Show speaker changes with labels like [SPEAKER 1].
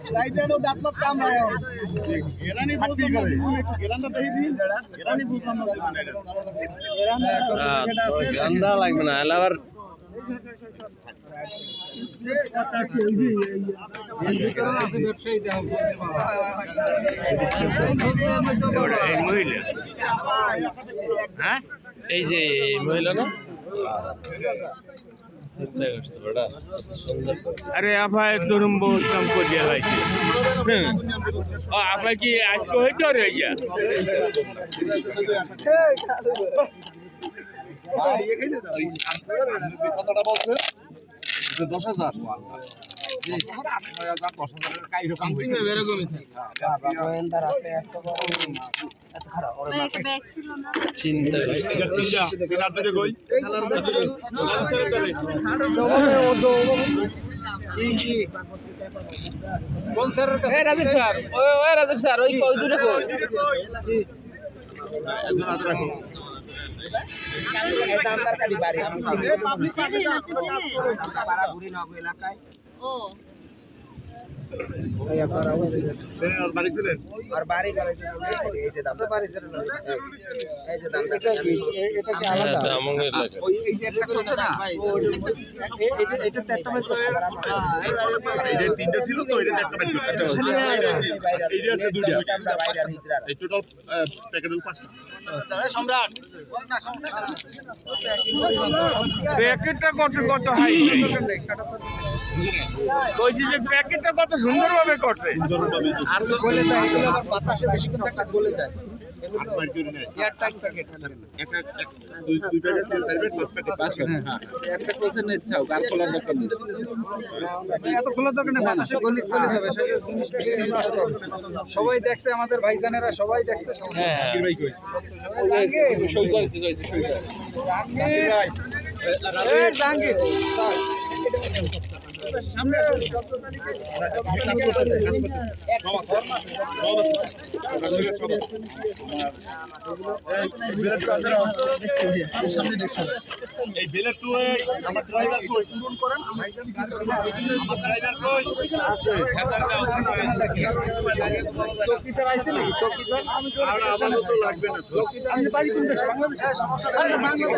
[SPEAKER 1] যাইতেনো দাঁতমত কাম হয়
[SPEAKER 2] গেরানি বলতে গেরানটা দেই দিন গেরানি বুঝলাম না
[SPEAKER 3] গন্ধা লাগবে না আবার হ্যাঁ এই যে মহিলা না अरे आप तुम बहुत हमको दिया आप की आज को है क्या रह गया
[SPEAKER 1] কথাটা বলছে 10,000
[SPEAKER 3] চিন্তা রাজীব স্যার ওই কই দূরে কই প্যাকেটটা কত কত হাই কইছি যে প্যাকেটটা কত সুন্দরভাবে করছে
[SPEAKER 1] আর বলে যায় এগুলো আবার বাতাসে বেশিক্ষণ থাকলে গলে যায় এয়ার টাইট প্যাকেট একটা দুই প্যাকেট তিন প্যাকেট পাঁচ প্যাকেট একটা কোসে নেট থাও গাল খোলার দরকার নেই এত খোলার দরকার নেই বাতাসে গলি গলি যাবে সেটা জিনিস সবাই দেখছে আমাদের ভাইজানেরা সবাই দেখছে হ্যাঁ ভাই কই আগে সই করতে যাইছে সই করে আগে জাহাঙ্গীর সামনে
[SPEAKER 2] এই বেলেট টু আমার ড্রাইভার কই পূরণ করেন আমার ড্রাইভার কই
[SPEAKER 1] চৌকিদার আইছে নাকি চৌকিদার আমি তো
[SPEAKER 2] আমার তো লাগবে না
[SPEAKER 1] চৌকিদার আমি বাড়ি কোনটা বাংলাদেশ